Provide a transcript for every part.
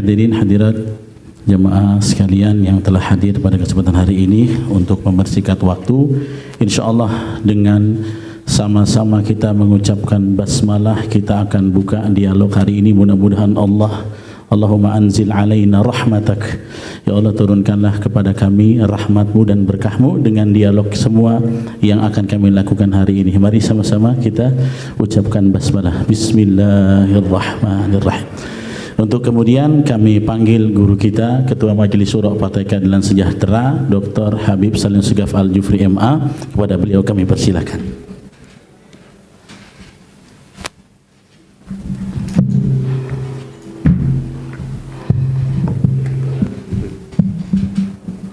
hadirin hadirat jemaah sekalian yang telah hadir pada kesempatan hari ini untuk membersihkan waktu, insyaallah dengan sama-sama kita mengucapkan basmalah kita akan buka dialog hari ini. Mudah-mudahan Allahumma anzil alaina rahmatak, ya Allah turunkanlah kepada kami rahmatmu dan berkahmu dengan dialog semua yang akan kami lakukan hari ini. Mari sama-sama kita ucapkan basmalah. Bismillahirrahmanirrahim. Untuk kemudian kami panggil guru kita, Ketua Majelis Syura Partai Keadilan Sejahtera, Dr. Habib Salim Segaf Al-Jufri MA. Kepada beliau kami persilakan.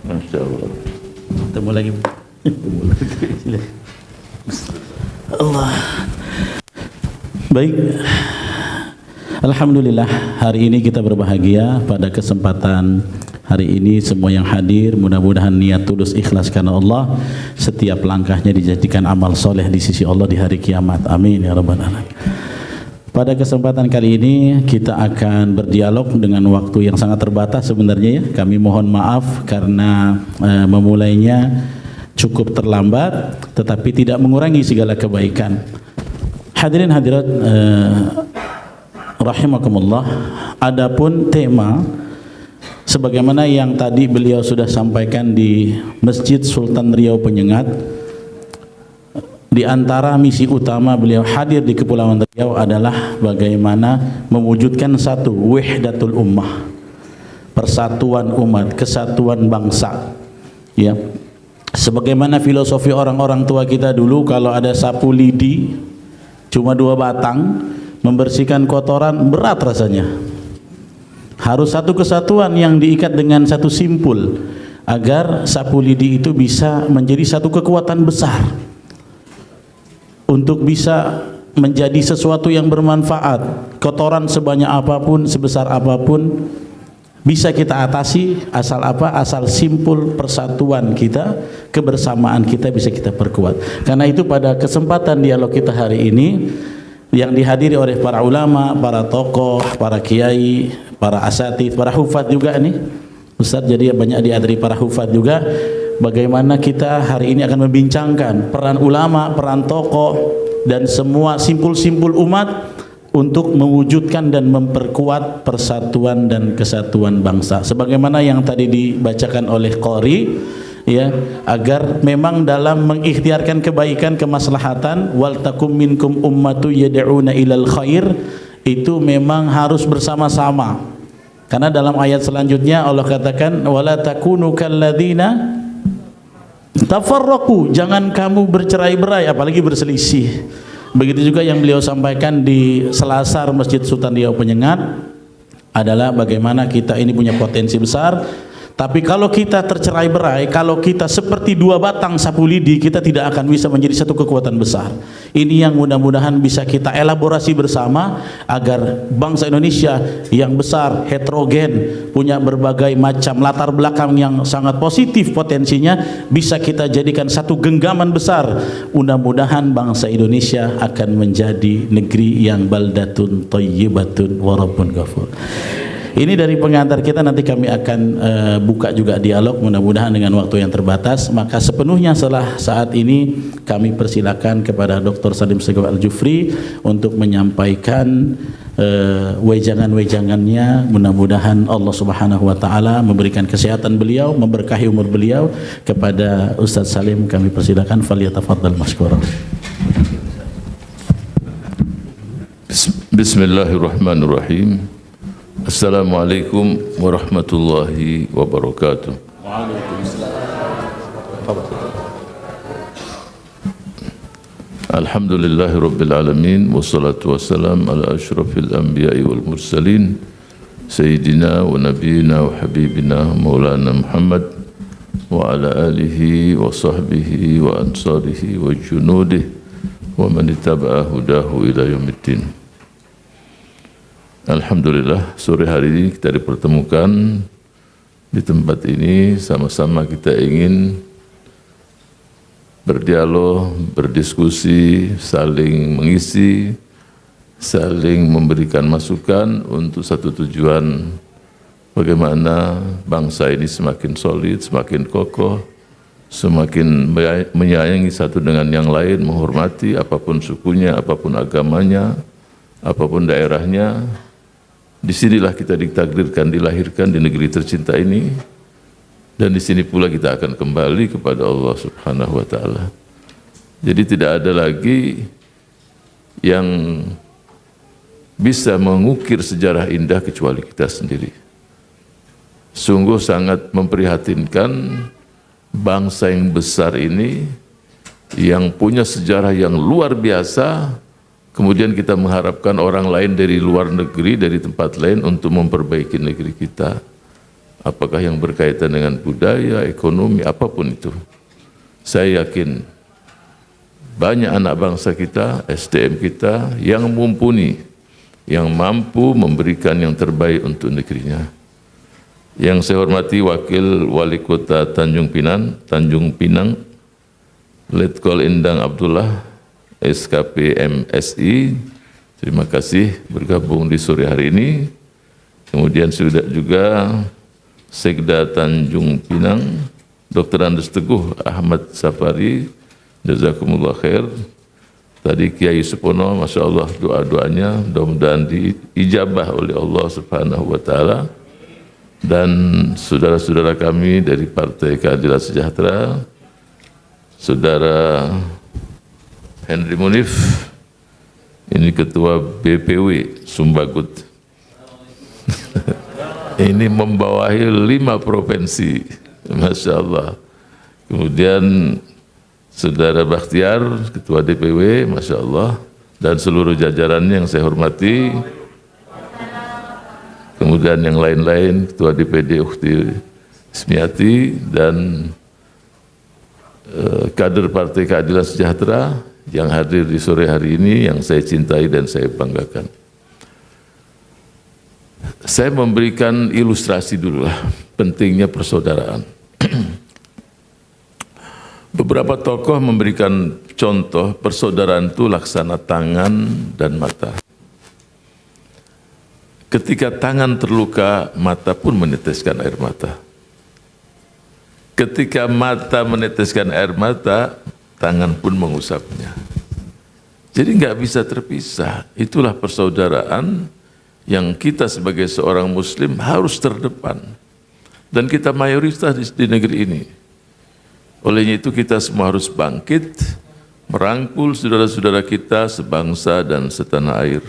Masya Allah. Ketemu lagi. Allah. Baik. Alhamdulillah, hari ini kita berbahagia pada kesempatan hari ini. Semua yang hadir mudah-mudahan niat tulus ikhlas karena Allah, setiap langkahnya dijadikan amal soleh di sisi Allah di hari kiamat. Amin ya rabbal alamin. Pada kesempatan kali ini kita akan berdialog dengan waktu yang sangat terbatas sebenarnya ya. Kami mohon maaf karena memulainya cukup terlambat, tetapi tidak mengurangi segala kebaikan. Hadirin hadirat rahimakumullah, adapun tema sebagaimana yang tadi beliau sudah sampaikan di Masjid Sultan Riau Penyengat, di antara misi utama beliau hadir di Kepulauan Riau adalah bagaimana mewujudkan satu wahdatul ummah, persatuan umat, kesatuan bangsa. Ya, sebagaimana filosofi orang-orang tua kita dulu, kalau ada sapu lidi cuma 2 batang, membersihkan kotoran berat rasanya. Harus satu kesatuan yang diikat dengan satu simpul agar sapu lidi itu bisa menjadi satu kekuatan besar untuk bisa menjadi sesuatu yang bermanfaat. Kotoran sebanyak apapun, sebesar apapun bisa kita atasi asal apa? Asal simpul persatuan kita, kebersamaan kita bisa kita perkuat. Karena itu pada kesempatan dialog kita hari ini yang dihadiri oleh para ulama, para tokoh, para kiai, para asatidz, para hufad juga nih Ustaz, jadi banyak dihadiri para hufad juga. Bagaimana kita hari ini akan membincangkan peran ulama, peran tokoh dan semua simpul-simpul umat untuk mewujudkan dan memperkuat persatuan dan kesatuan bangsa. Sebagaimana yang tadi dibacakan oleh Qori, ya, agar memang dalam mengikhtiarkan kebaikan, kemaslahatan, wal takum minkum ummatu yad'una ilal khair, itu memang harus bersama-sama. Karena dalam ayat selanjutnya Allah katakan wala takunu kalladzina tafarraqu, jangan kamu bercerai-berai apalagi berselisih. Begitu juga yang beliau sampaikan di Selasar Masjid Sultan Riau Penyengat adalah bagaimana kita ini punya potensi besar, tapi kalau kita tercerai-berai, kalau kita seperti 2 batang sapu lidi, kita tidak akan bisa menjadi satu kekuatan besar. Ini yang mudah-mudahan bisa kita elaborasi bersama agar bangsa Indonesia yang besar, heterogen, punya berbagai macam latar belakang yang sangat positif potensinya, bisa kita jadikan satu genggaman besar. Mudah-mudahan bangsa Indonesia akan menjadi negeri yang baldatun thayyibatun wa rabbun ghafur. Ini dari pengantar kita, nanti kami akan buka juga dialog mudah-mudahan dengan waktu yang terbatas. Maka sepenuhnya setelah saat ini kami persilakan kepada Dr. Salim Segaf Al-Jufri untuk menyampaikan wejangan-wejangannya. Mudah-mudahan Allah Subhanahu wa taala memberikan kesehatan beliau, memberkahi umur beliau. Kepada Ustaz Salim kami persilakan, falyatafaddal mashkura. Bismillahirrahmanirrahim. Assalamualaikum warahmatullahi wabarakatuh. Alhamdulillahi rabbil alamin, wassalatu wassalam ala asyrafil anbiya'i wal mursalin, sayyidina wa nabiyina wa habibina maulana Muhammad wa ala alihi wa sahbihi wa ansarihi wa junudihi wa man ittaba'a hudahu ila yaumiddin. Alhamdulillah, sore hari ini kita dipertemukan di tempat ini, sama-sama kita ingin berdialog, berdiskusi, saling mengisi, saling memberikan masukan untuk satu tujuan bagaimana bangsa ini semakin solid, semakin kokoh, semakin menyayangi satu dengan yang lain, menghormati apapun sukunya, apapun agamanya, apapun daerahnya. Disinilah kita ditakdirkan, dilahirkan di negeri tercinta ini, dan di sini pula kita akan kembali kepada Allah Subhanahu wa Ta'ala. Jadi tidak ada lagi yang bisa mengukir sejarah indah kecuali kita sendiri. Sungguh sangat memprihatinkan bangsa yang besar ini, yang punya sejarah yang luar biasa, kemudian kita mengharapkan orang lain dari luar negeri, dari tempat lain untuk memperbaiki negeri kita. Apakah yang berkaitan dengan budaya, ekonomi, apapun itu. Saya yakin banyak anak bangsa kita, SDM kita yang mumpuni, yang mampu memberikan yang terbaik untuk negerinya. Yang saya hormati Wakil Wali Kota Tanjung Pinang, Letkol Endang Abdullah, SKP MSI, terima kasih bergabung di sore hari ini. Kemudian sudah juga Sekda Tanjung Pinang, Dr. Andes Teguh Ahmad Safari, jazakumullah khair. Tadi Kiai Supono, Masya Allah doa-doanya mudah-mudahan diijabah oleh Allah Subhanahu wa Ta'ala. Dan saudara-saudara kami dari Partai Keadilan Sejahtera, Saudara Henry Munif, ini Ketua BPW Sumbagut. Ini membawahi 5 provinsi, Masya Allah. Kemudian Saudara Bakhtiar, Ketua DPW, Masya Allah, dan seluruh jajarannya yang saya hormati. Kemudian yang lain-lain, Ketua DPD Ukhti Ismiati, dan kader Partai Keadilan Sejahtera yang hadir di sore hari ini, yang saya cintai dan saya banggakan. Saya memberikan ilustrasi dulu lah, pentingnya persaudaraan. Beberapa tokoh memberikan contoh persaudaraan itu laksana tangan dan mata. Ketika tangan terluka, mata pun meneteskan air mata. Ketika mata meneteskan air mata, tangan pun mengusapnya. Jadi nggak bisa terpisah. Itulah persaudaraan yang kita sebagai seorang Muslim harus terdepan. Dan kita mayoritas di negeri ini. Olehnya itu kita semua harus bangkit, merangkul saudara-saudara kita sebangsa dan setanah air.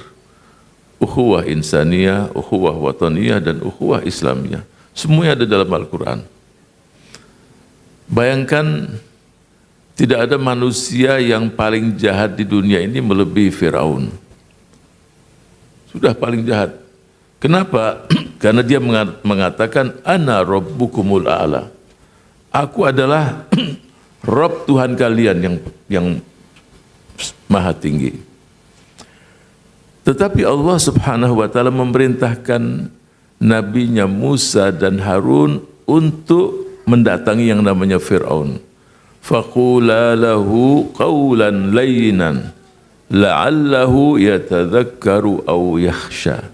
Ukhuwah insaniyah, ukhuwah wataniyah, dan ukhuwah islamiyah. Semuanya ada dalam Al-Quran. Bayangkan, tidak ada manusia yang paling jahat di dunia ini melebihi Firaun. Sudah paling jahat. Kenapa? Karena dia mengatakan, Ana Rabbukumul A'la. Aku adalah Rabb Tuhan kalian yang maha tinggi. Tetapi Allah Subhanahu wa Ta'ala memerintahkan nabinya Musa dan Harun untuk mendatangi yang namanya Fir'aun. Faqula lahu qawlan layyinan la'allahu yatadhakkaru aw yakhsha.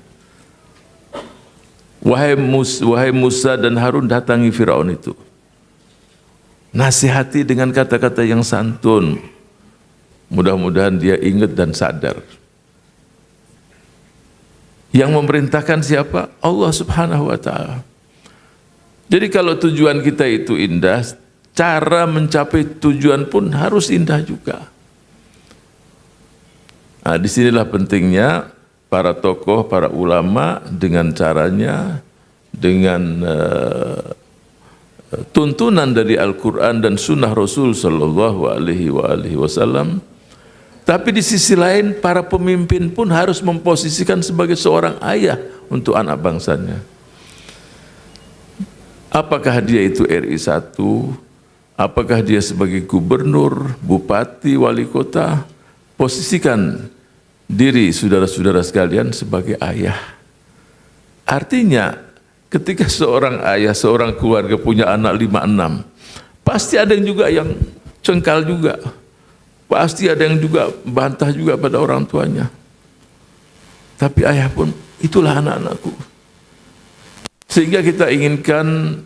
Wahai Musa dan Harun, datangi Fir'aun itu. Nasihati dengan kata-kata yang santun. Mudah-mudahan dia ingat dan sadar. Yang memerintahkan siapa? Allah Subhanahu wa Ta'ala. Jadi kalau tujuan kita itu indah, cara mencapai tujuan pun harus indah juga. Nah, disinilah pentingnya para tokoh, para ulama dengan caranya, dengan tuntunan dari Al-Quran dan Sunnah Rasul Sallallahu Alaihi Wasallam. Tapi di sisi lain, para pemimpin pun harus memposisikan sebagai seorang ayah untuk anak bangsanya. Apakah dia itu RI 1, apakah dia sebagai gubernur, bupati, wali kota, posisikan diri saudara-saudara sekalian sebagai ayah. Artinya, ketika seorang ayah, seorang keluarga punya anak 5-6, pasti ada yang juga yang cengkal juga. Pasti ada yang juga bantah juga pada orang tuanya. Tapi ayah pun, itulah anak-anakku. Sehingga kita inginkan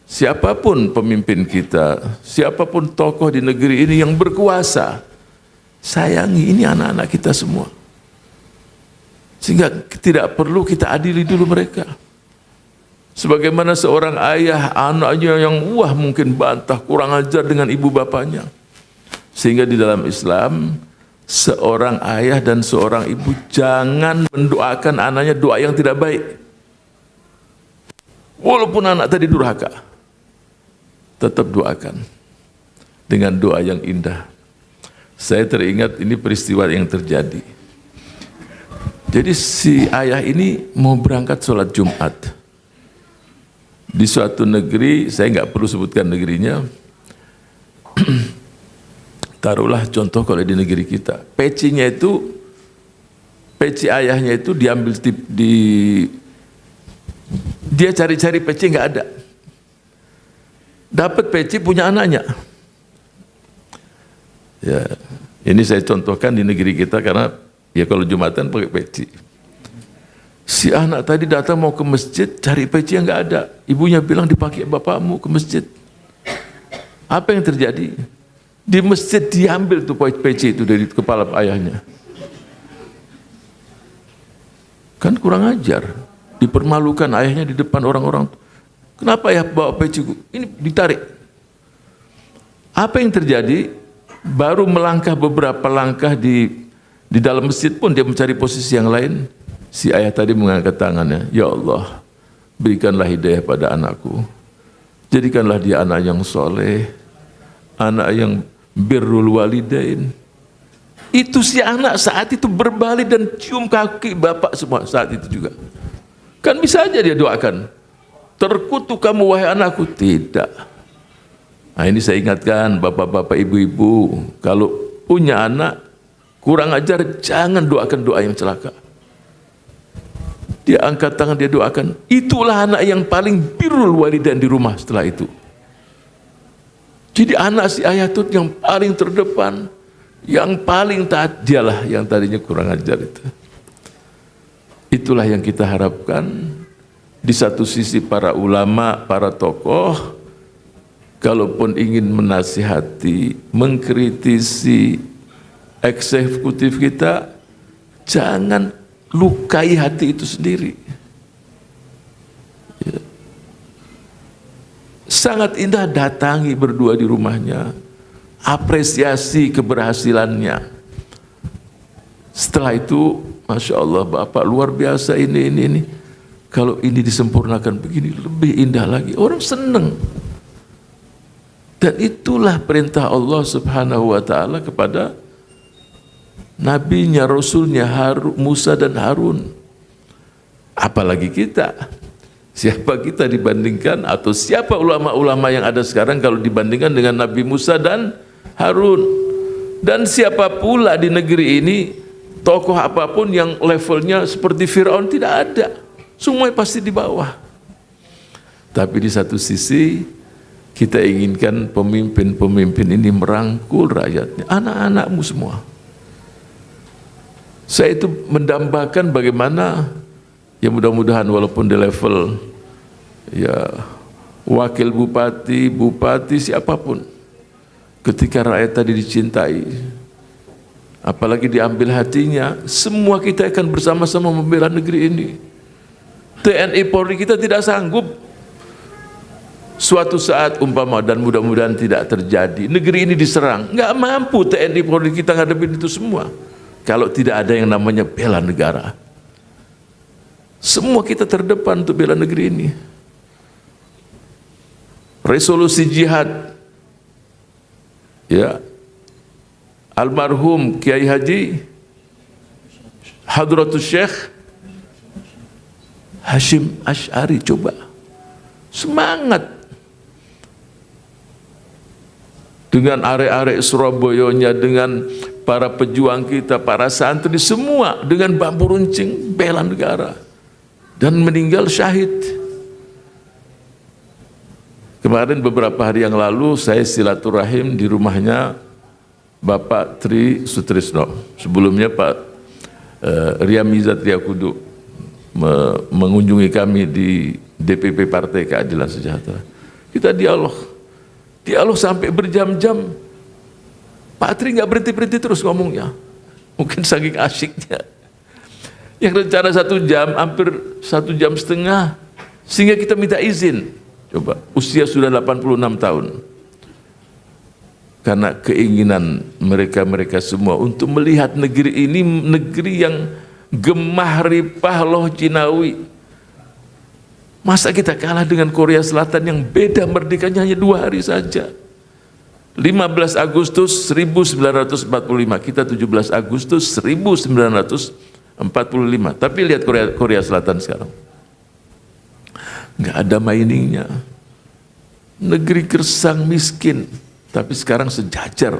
siapapun pemimpin kita, siapapun tokoh di negeri ini yang berkuasa, sayangi ini anak-anak kita semua. Sehingga tidak perlu kita adili dulu mereka. Sebagaimana seorang ayah anaknya yang mungkin bantah, kurang ajar dengan ibu bapaknya. Sehingga di dalam Islam, seorang ayah dan seorang ibu jangan mendoakan anaknya doa yang tidak baik. Walaupun anak tadi durhaka, tetap doakan dengan doa yang indah. Saya teringat ini peristiwa yang terjadi. Jadi si ayah ini mau berangkat sholat Jumat di suatu negeri, saya nggak perlu sebutkan negerinya. Taruhlah contoh kalau di negeri kita, peci ayahnya itu diambil dia cari-cari peci nggak ada. Dapat peci punya anaknya. Ya, ini saya contohkan di negeri kita karena ya kalau Jumatan pakai peci. Si anak tadi datang mau ke masjid cari peci yang nggak ada. Ibunya bilang dipakai bapakmu ke masjid. Apa yang terjadi? Di masjid diambil tuh peci itu dari kepala ayahnya. Kan kurang ajar. Dipermalukan ayahnya di depan orang-orang. Kenapa ya bawa peciku? Ini ditarik. Apa yang terjadi? Baru melangkah beberapa langkah di dalam masjid pun dia mencari posisi yang lain. Si ayah tadi mengangkat tangannya, ya Allah, berikanlah hidayah pada anakku. Jadikanlah dia anak yang soleh, anak yang birrul walidain. Itu si anak saat itu berbalik dan cium kaki bapak semua saat itu juga. Kan bisa aja dia doakan, terkutuk kamu wahai anakku. Tidak. Nah ini saya ingatkan bapak-bapak ibu-ibu, kalau punya anak kurang ajar jangan doakan doa yang celaka. Dia angkat tangan, dia doakan. Itulah anak yang paling birrul walidain di rumah setelah itu. Jadi anak si ayah itu yang paling terdepan, yang paling taat, dialah yang tadinya kurang ajar itu. Itulah yang kita harapkan. Di satu sisi para ulama, para tokoh, kalaupun ingin menasihati, mengkritisi eksekutif kita, jangan lukai hati itu sendiri. Ya. Sangat indah datangi berdua di rumahnya, apresiasi keberhasilannya. Setelah itu, Masya Allah Bapak luar biasa ini. Kalau ini disempurnakan begini lebih indah lagi. Orang senang. Dan itulah perintah Allah Subhanahu wa taala kepada nabinya, rasulnya Musa dan Harun. Apalagi kita. Siapa kita dibandingkan atau siapa ulama-ulama yang ada sekarang kalau dibandingkan dengan Nabi Musa dan Harun. Dan siapa pula di negeri ini tokoh apapun yang levelnya seperti Fir'aun tidak ada. Semua pasti di bawah. Tapi di satu sisi kita inginkan pemimpin-pemimpin ini merangkul rakyatnya, anak-anakmu semua. Saya itu mendambakan bagaimana ya mudah-mudahan walaupun di level ya wakil bupati siapapun, ketika rakyat tadi dicintai, apalagi diambil hatinya, semua kita akan bersama-sama membela negeri ini. TNI Polri kita tidak sanggup suatu saat umpama, dan mudah-mudahan tidak terjadi, negeri ini diserang, nggak mampu TNI Polri kita ngadepin itu semua kalau tidak ada yang namanya bela negara. Semua kita terdepan untuk bela negeri ini. Resolusi jihad ya almarhum Kiai Haji Hadratus Syekh Hashim Asy'ari, coba semangat dengan arek-arek Surabayanya, dengan para pejuang kita, para santri semua dengan bambu runcing bela negara dan meninggal syahid. Kemarin beberapa hari yang lalu saya silaturahim di rumahnya Bapak Tri Sutrisno. Sebelumnya Pak Ria Mizat Ria Kudu mengunjungi kami di DPP Partai Keadilan Sejahtera. Kita dialog sampai berjam-jam. Pak Tri nggak berhenti terus ngomongnya. Mungkin saking asyiknya. Yang rencana 1 jam, hampir 1 jam setengah, sehingga kita minta izin. Coba, usia sudah 86 tahun. Karena keinginan mereka semua untuk melihat negeri ini, negeri yang gemah ripah loh Jinawi. Masa kita kalah dengan Korea Selatan yang beda merdekanya hanya 2 hari saja. 15 Agustus 1945, kita 17 Agustus 1945. Tapi lihat Korea Selatan sekarang. Nggak ada mainingnya. Negeri gersang miskin, tapi sekarang sejajar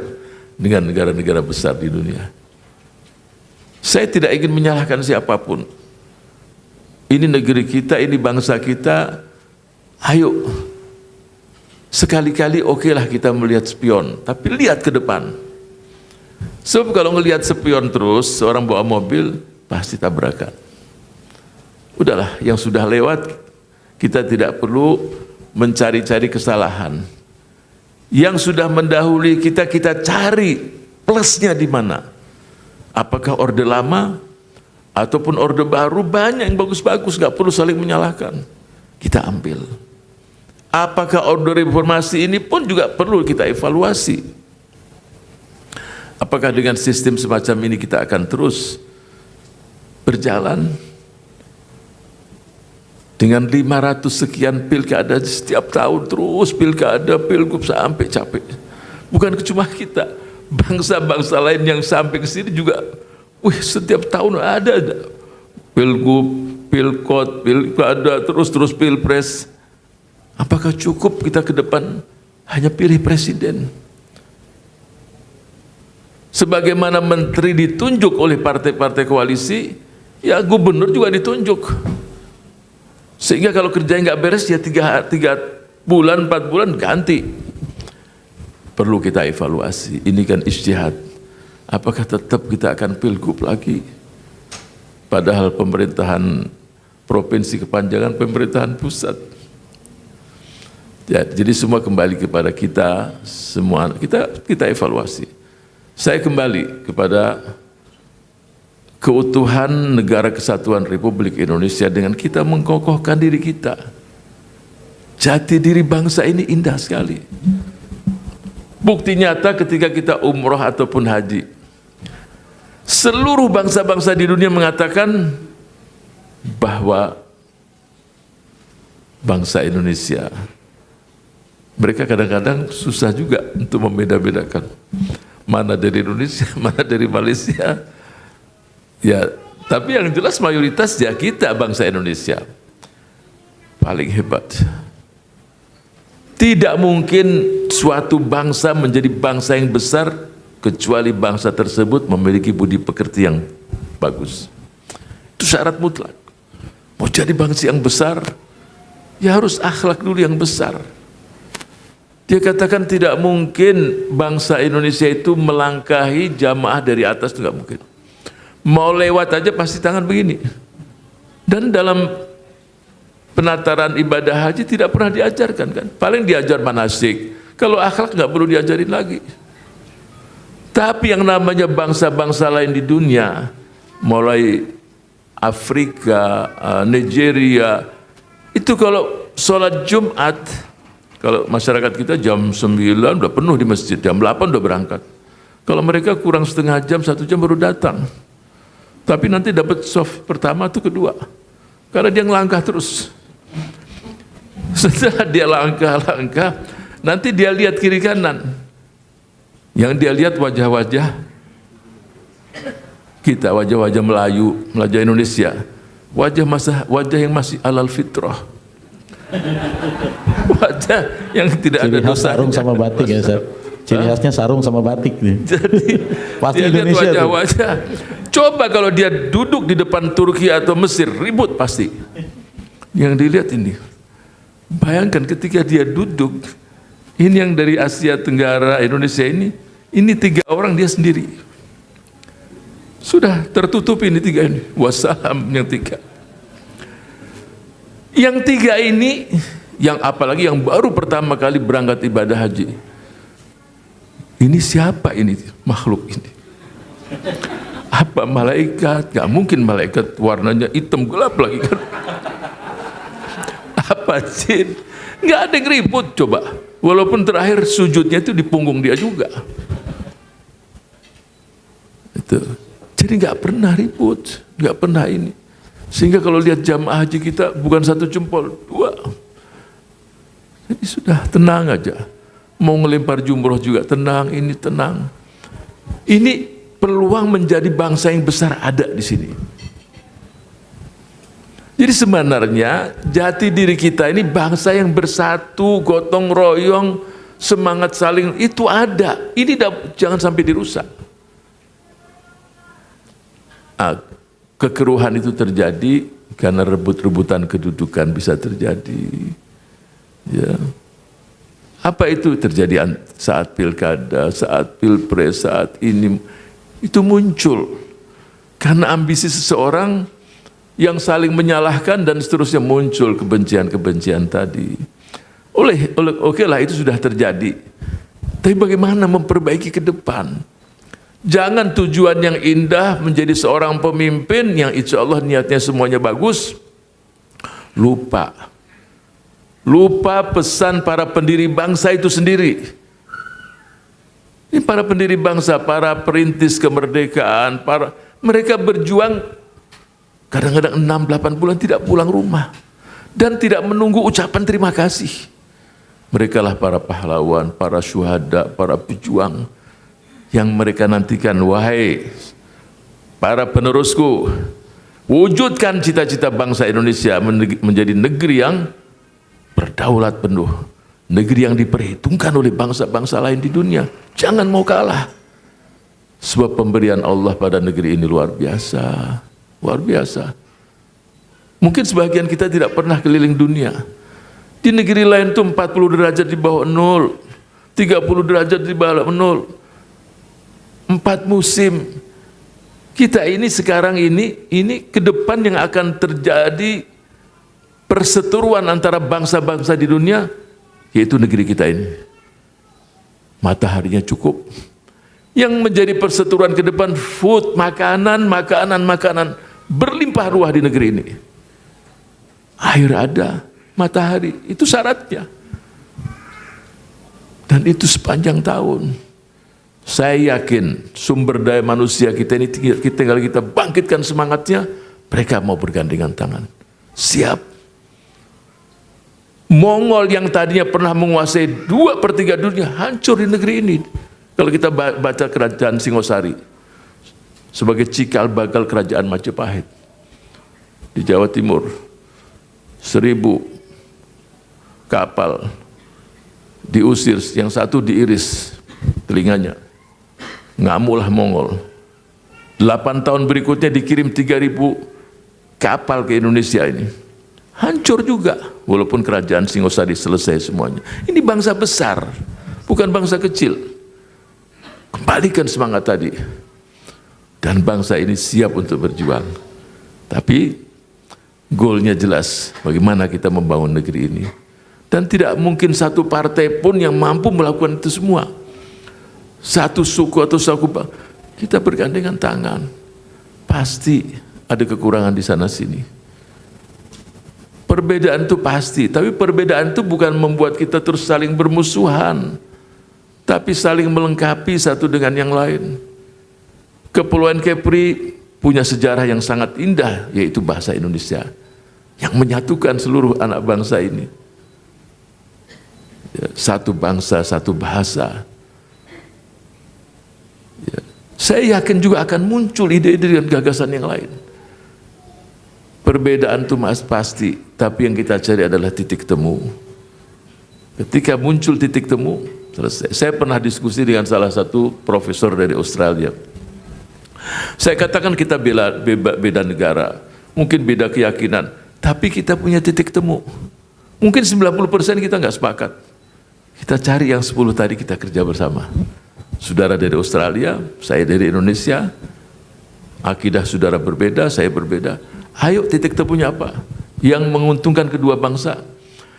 dengan negara-negara besar di dunia. Saya tidak ingin menyalahkan siapapun. Ini negeri kita, ini bangsa kita. Ayo, sekali-kali okelah kita melihat spion, tapi lihat ke depan. Sebab kalau ngelihat spion terus, orang bawa mobil pasti tabrakan. Udahlah, yang sudah lewat kita tidak perlu mencari-cari kesalahan. Yang sudah mendahului kita, kita cari plusnya di mana. Apakah orde lama ataupun orde baru, banyak yang bagus-bagus, nggak perlu saling menyalahkan. Kita ambil. Apakah orde reformasi ini pun juga perlu kita evaluasi. Apakah dengan sistem semacam ini kita akan terus berjalan? Dengan 500 sekian pilkada setiap tahun, terus pilkada, pilgub sampai capek. Bukan cuma kita, bangsa-bangsa lain yang sampai ke sini juga, setiap tahun ada pilgub, pilkot, pilkada, terus pilpres. Apakah cukup kita ke depan hanya pilih presiden? Sebagaimana menteri ditunjuk oleh partai-partai koalisi, ya gubernur juga ditunjuk. Sehingga kalau kerjanya nggak beres, ya 3 bulan, 4 bulan ganti. Perlu kita evaluasi. Ini kan ijtihad. Apakah tetap kita akan pilgub lagi? Padahal pemerintahan provinsi kepanjangan pemerintahan pusat. Ya, jadi semua kembali kepada kita, semua kita evaluasi. Saya kembali kepada keutuhan Negara Kesatuan Republik Indonesia dengan kita mengkokohkan diri kita. Jati diri bangsa ini indah sekali. Bukti nyata ketika kita umroh ataupun haji. Seluruh bangsa-bangsa di dunia mengatakan bahwa bangsa Indonesia, mereka kadang-kadang susah juga untuk membeda-bedakan mana dari Indonesia, mana dari Malaysia. Ya, tapi yang jelas mayoritas ya kita bangsa Indonesia paling hebat. Tidak mungkin suatu bangsa menjadi bangsa yang besar kecuali bangsa tersebut memiliki budi pekerti yang bagus. Itu syarat mutlak. Mau jadi bangsa yang besar, ya harus akhlak dulu yang besar. Dia katakan tidak mungkin bangsa Indonesia itu melangkahi jamaah dari atas, itu nggak mungkin. Mau lewat aja pasti tangan begini. Dan dalam penataran ibadah haji tidak pernah diajarkan kan. Paling diajar manasik. Kalau akhlak nggak perlu diajarin lagi. Tapi yang namanya bangsa-bangsa lain di dunia, mulai Afrika, Nigeria, itu kalau sholat Jumat, kalau masyarakat kita jam 9 udah penuh di masjid, jam 8 udah berangkat. Kalau mereka kurang setengah jam, 1 jam baru datang. Tapi nanti dapat soft pertama atau kedua, karena dia ngelangkah terus. Setelah dia langkah, nanti dia lihat kiri kanan. Yang dia lihat wajah-wajah kita, wajah-wajah Melayu, wajah Indonesia, wajah yang masih alal fitrah, wajah yang tidak ada dosa. Sarung sama batik ya, Ustaz. Ciri khasnya sarung sama batik nih. Jadi pasti dia lihat Indonesia wajah-wajah. Coba kalau dia duduk di depan Turki atau Mesir, ribut pasti. Yang dilihat ini, bayangkan ketika dia duduk, ini yang dari Asia Tenggara, Indonesia ini 3 orang dia sendiri. Sudah tertutup ini 3 ini. Wassalam yang 3. Yang tiga ini, yang apalagi yang baru pertama kali berangkat ibadah haji, ini siapa ini makhluk ini? Apa malaikat? Gak mungkin malaikat warnanya hitam gelap lagi kan? Apa jin? Gak ada yang ribut coba. Walaupun terakhir sujudnya itu di punggung dia juga. Itu. Jadi gak pernah ribut, gak pernah ini. Sehingga kalau lihat jamaah haji kita bukan satu jempol, dua. Jadi sudah tenang aja. Mau ngelempar jumroh juga tenang, ini tenang. Ini peluang menjadi bangsa yang besar ada di sini. Jadi sebenarnya jati diri kita ini bangsa yang bersatu, gotong royong, semangat saling itu ada. Ini jangan sampai dirusak. Kekeruhan itu terjadi karena rebut-rebutan kedudukan bisa terjadi. Ya. Apa itu terjadi saat pilkada, saat pilpres, saat ini itu muncul karena ambisi seseorang yang saling menyalahkan dan seterusnya muncul kebencian-kebencian tadi. Oke lah itu sudah terjadi. Tapi bagaimana memperbaiki ke depan? Jangan tujuan yang indah menjadi seorang pemimpin yang insya Allah niatnya semuanya bagus, lupa pesan para pendiri bangsa itu sendiri. Ini para pendiri bangsa, para perintis kemerdekaan, mereka berjuang kadang-kadang 6-8 bulan tidak pulang rumah dan tidak menunggu ucapan terima kasih. Mereka lah para pahlawan, para syuhada, para pejuang yang mereka nantikan. Wahai para penerusku, wujudkan cita-cita bangsa Indonesia menjadi negeri yang berdaulat penuh, negeri yang diperhitungkan oleh bangsa-bangsa lain di dunia. Jangan mau kalah, sebab pemberian Allah pada negeri ini luar biasa, luar biasa. Mungkin sebagian kita tidak pernah keliling dunia. Di negeri lain tuh 40 derajat di bawah nol, 30 derajat di bawah nol, 4 musim. Kita ini sekarang ini ke depan yang akan terjadi perseteruan antara bangsa-bangsa di dunia, yaitu negeri kita ini. Mataharinya cukup. Yang menjadi perseteruan ke depan food, makanan berlimpah ruah di negeri ini. Air ada, matahari, itu syaratnya. Dan itu sepanjang tahun. Saya yakin sumber daya manusia kita ini tinggal kita bangkitkan semangatnya, mereka mau bergandengan tangan. Siap. Mongol yang tadinya pernah menguasai 2/3 dunia hancur di negeri ini. Kalau kita baca kerajaan Singosari sebagai cikal bakal kerajaan Majapahit di Jawa Timur, 1000 kapal diusir, yang satu diiris telinganya, ngamulah Mongol. 8 tahun berikutnya dikirim 3000 kapal ke Indonesia ini. Hancur juga, walaupun kerajaan Singosari selesai semuanya. Ini bangsa besar, bukan bangsa kecil. Kembalikan semangat tadi. Dan bangsa ini siap untuk berjuang. Tapi goalnya jelas, bagaimana kita membangun negeri ini. Dan tidak mungkin satu partai pun yang mampu melakukan itu semua. Satu suku atau kita bergandengan tangan. Pasti ada kekurangan di sana-sini. Perbedaan itu pasti, tapi perbedaan itu bukan membuat kita terus saling bermusuhan, tapi saling melengkapi satu dengan yang lain. Kepulauan Kepri punya sejarah yang sangat indah, yaitu bahasa Indonesia, yang menyatukan seluruh anak bangsa ini. Satu bangsa, satu bahasa. Saya yakin juga akan muncul ide-ide dan gagasan yang lain. Perbedaan itu pasti, tapi yang kita cari adalah titik temu. Ketika muncul titik temu, selesai. Saya pernah diskusi dengan salah satu profesor dari Australia. Saya katakan kita beda negara, mungkin beda keyakinan, tapi kita punya titik temu. Mungkin 90% kita nggak sepakat. Kita cari yang 10 tadi, kita kerja bersama. Saudara dari Australia, saya dari Indonesia, akidah saudara berbeda, saya berbeda. Ayo titik temunya apa? yang menguntungkan kedua bangsa.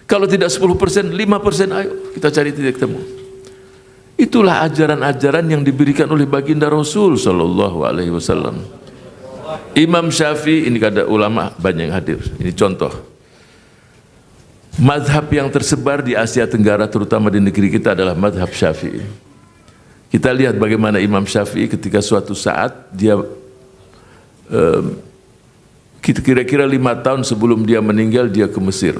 Kalau tidak 10%, 5%, ayo kita cari titik temu. Itulah ajaran-ajaran yang diberikan oleh baginda Rasul sallallahu alaihi wasallam. Imam Syafi'i, ini ada ulama banyak yang hadir. Ini contoh. Mazhab yang tersebar di Asia Tenggara terutama di negeri kita adalah mazhab Syafi'i. Kita lihat bagaimana Imam Syafi'i ketika suatu saat dia kira-kira 5 tahun sebelum dia meninggal dia ke Mesir.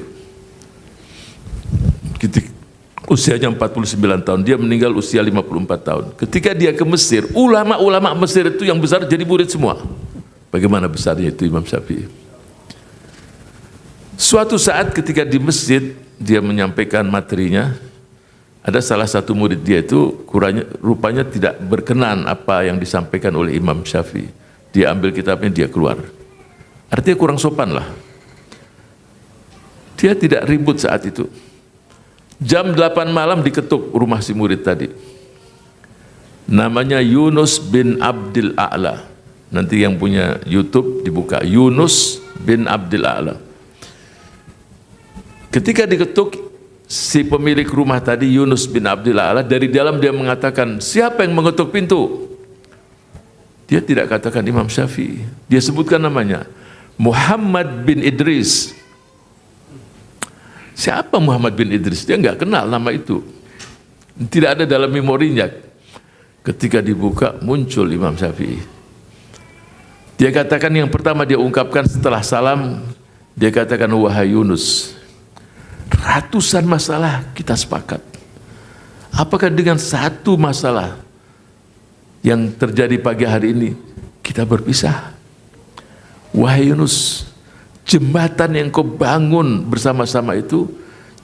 Usianya 49 tahun, dia meninggal usia 54 tahun. Ketika dia ke Mesir, ulama-ulama Mesir itu yang besar jadi murid semua. Bagaimana besarnya itu Imam Syafi'i. Suatu saat ketika di masjid dia menyampaikan materinya, ada salah satu murid dia itu rupanya tidak berkenan apa yang disampaikan oleh Imam Syafi'i. Dia ambil kitabnya, dia keluar. Artinya kurang sopan lah. Dia tidak ribut saat itu. Jam 8 malam diketuk rumah si murid tadi. Namanya Yunus bin Abdil A'la. Nanti yang punya YouTube dibuka, Yunus bin Abdil A'la. Ketika diketuk, si pemilik rumah tadi Yunus bin Abdil A'la, dari dalam dia mengatakan, siapa yang mengetuk pintu? Dia tidak katakan Imam Syafi'i. Dia sebutkan namanya, Muhammad bin Idris. Siapa Muhammad bin Idris? Dia enggak kenal nama itu. Tidak ada dalam memorinya. Ketika dibuka, muncul Imam Syafi'i. Dia katakan yang pertama dia ungkapkan setelah salam, dia katakan, wahai Yunus, ratusan masalah kita sepakat. Apakah dengan satu masalah yang terjadi pagi hari ini kita berpisah? Wahai Yunus, jembatan yang kau bangun bersama-sama itu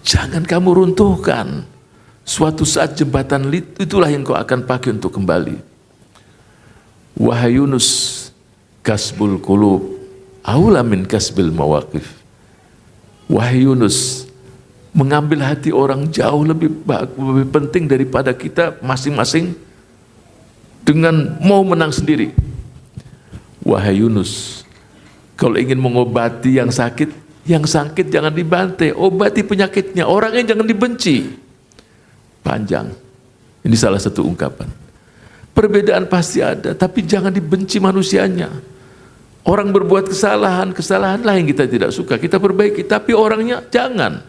jangan kamu runtuhkan. Suatu saat jembatan itulah yang kau akan pakai untuk kembali. Wahai Yunus, kasbul qulub aula min kasbil mawaqif. Wahai Yunus, mengambil hati orang jauh lebih penting daripada kita masing-masing dengan mau menang sendiri. Wahai Yunus, kalau ingin mengobati yang sakit jangan dibantai, obati penyakitnya. Orangnya jangan dibenci. Panjang. Ini salah satu ungkapan. Perbedaan pasti ada, tapi jangan dibenci manusianya. Orang berbuat kesalahanlah yang kita tidak suka, kita perbaiki, tapi orangnya jangan.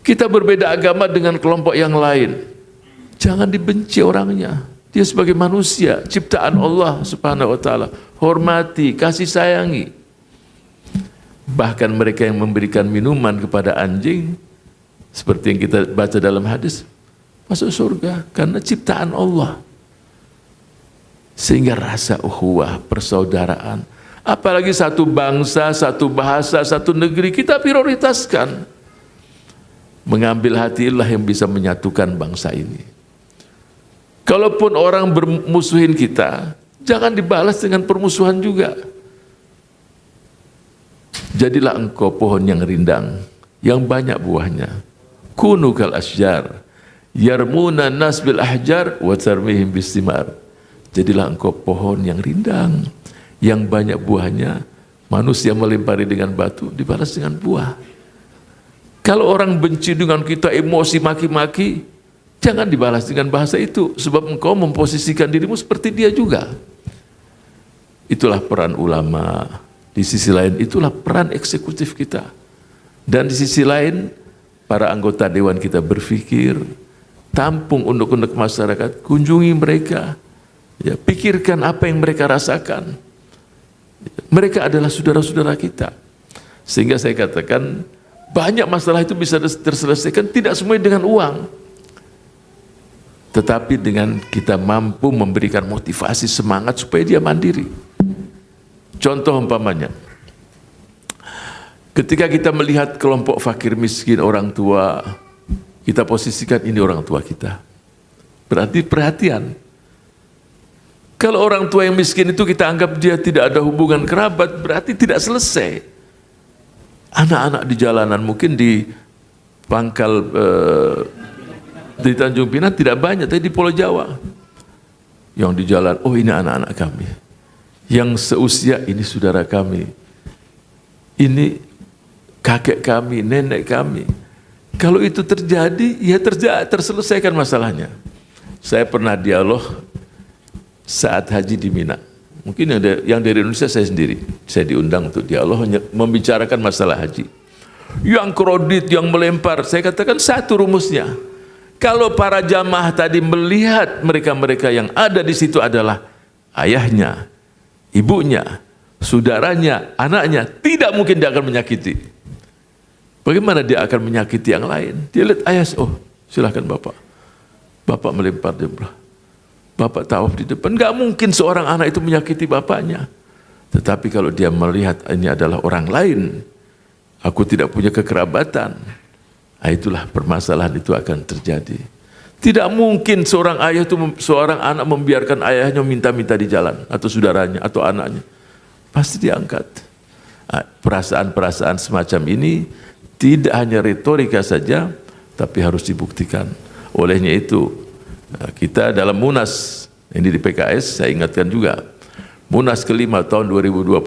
Kita berbeda agama dengan kelompok yang lain, jangan dibenci orangnya. Dia sebagai manusia, ciptaan Allah Subhanahu wa taala. Hormati, kasih sayangi. Bahkan mereka yang memberikan minuman kepada anjing, seperti yang kita baca dalam hadis, masuk surga karena ciptaan Allah. Sehingga rasa ukhuwah, persaudaraan, apalagi satu bangsa, satu bahasa, satu negeri, kita prioritaskan. Mengambil hati Allah yang bisa menyatukan bangsa ini. Kalaupun orang bermusuhin kita, jangan dibalas dengan permusuhan juga. Jadilah engkau pohon yang rindang, yang banyak buahnya. Kunu kal asjar, yarmuna nas bil ahjar, wa tarmihim bistimar. Jadilah engkau pohon yang rindang, yang banyak buahnya. Manusia melempari dengan batu, dibalas dengan buah. Kalau orang benci dengan kita, emosi, maki-maki, jangan dibalas dengan bahasa itu, sebab engkau memposisikan dirimu seperti dia juga. Itulah peran ulama. Di sisi lain, itulah peran eksekutif kita. Dan di sisi lain, para anggota dewan kita berpikir, tampung unek-unek masyarakat, kunjungi mereka, ya, pikirkan apa yang mereka rasakan. Mereka adalah saudara-saudara kita. Sehingga saya katakan, banyak masalah itu bisa terselesaikan, tidak semuanya dengan uang, tetapi dengan kita mampu memberikan motivasi, semangat supaya dia mandiri. Contoh umpamanya, ketika kita melihat kelompok fakir miskin, orang tua, kita posisikan ini orang tua kita. Berarti perhatian. Kalau orang tua yang miskin itu kita anggap dia tidak ada hubungan kerabat, berarti tidak selesai. Anak-anak di jalanan mungkin di pangkal di Tanjung Pinang tidak banyak, tapi di Pulau Jawa yang di jalan, oh ini anak-anak kami, yang seusia ini saudara kami. ini kakek kami, nenek kami. Kalau itu terjadi, ya terselesaikan masalahnya. Saya pernah dialog saat haji di Mina. Mungkin yang dari Indonesia saya sendiri. Saya diundang untuk dialog membicarakan masalah haji. Yang kredit, yang melempar, saya katakan satu rumusnya. Kalau para jamaah tadi melihat mereka-mereka yang ada di situ adalah ayahnya, ibunya, saudaranya, anaknya, tidak mungkin dia akan menyakiti. Bagaimana dia akan menyakiti yang lain? Dia lihat ayah, oh silahkan bapak. Bapak melempar jumrah. Bapak tawaf di depan. Gak mungkin seorang anak itu menyakiti bapaknya. Tetapi kalau dia melihat ini adalah orang lain, aku tidak punya kekerabatan, itulah permasalahan itu akan terjadi. Tidak mungkin seorang ayah itu, seorang anak membiarkan ayahnya minta-minta di jalan, atau saudaranya, atau anaknya. Pasti diangkat. Perasaan-perasaan semacam ini tidak hanya retorika saja, tapi harus dibuktikan. Olehnya itu, kita dalam Munas, ini di PKS, saya ingatkan juga, Munas ke-5 tahun 2020,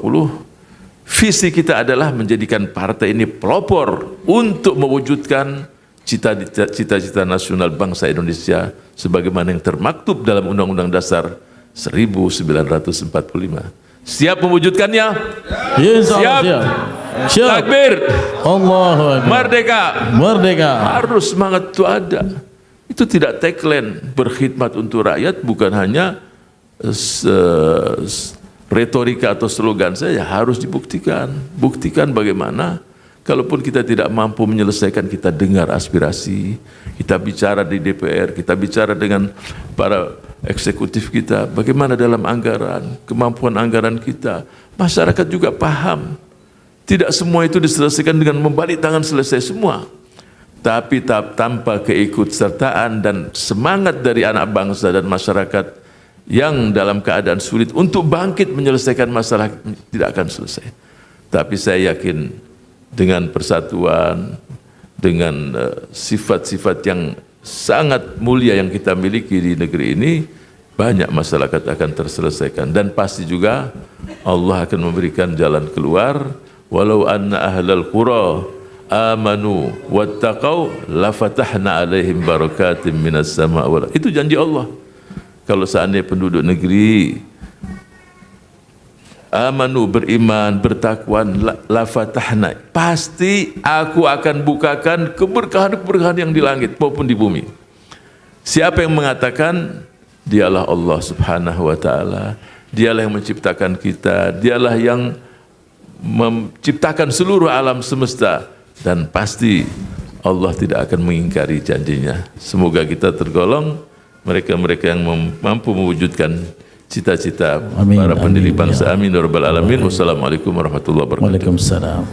visi kita adalah menjadikan partai ini pelopor untuk mewujudkan cita-cita nasional bangsa Indonesia sebagaimana yang termaktub dalam Undang-Undang Dasar 1945. Siap mewujudkannya? Siap. Siap. Takbir. Allahu Akbar. Merdeka. Merdeka. Harus semangat itu ada. Itu tidak tagline berkhidmat untuk rakyat, bukan hanya retorika atau slogan saja, harus dibuktikan. Buktikan bagaimana, kalaupun kita tidak mampu menyelesaikan, kita dengar aspirasi, kita bicara di DPR, kita bicara dengan para eksekutif kita, bagaimana dalam anggaran, kemampuan anggaran kita. Masyarakat juga paham. Tidak semua itu diselesaikan dengan membalik tangan selesai semua. Tapi tanpa keikutsertaan dan semangat dari anak bangsa dan masyarakat yang dalam keadaan sulit untuk bangkit menyelesaikan masalah, tidak akan selesai. Tapi saya yakin dengan persatuan, dengan sifat-sifat yang sangat mulia yang kita miliki di negeri ini, banyak masyarakat akan terselesaikan. Dan pasti juga Allah akan memberikan jalan keluar. Walau anna ahlal qura amanu wattaqau lafatahna alaihim barakatim minas sama' wal. Itu janji Allah. Kalau seandainya penduduk negeri amanu, beriman, bertakwa, lafatahna, pasti aku akan bukakan keberkahan-keberkahan yang di langit maupun di bumi. Siapa yang mengatakan? Dialah Allah Subhanahu wa taala. Dialah yang menciptakan kita, dialah yang menciptakan seluruh alam semesta, dan pasti Allah tidak akan mengingkari janjinya. Semoga kita tergolong mereka-mereka yang mampu mewujudkan cita-cita para pendiri bangsa. Amin ya rabbal alamin. Wassalamualaikum warahmatullahi wabarakatuh. Waalaikumsalam.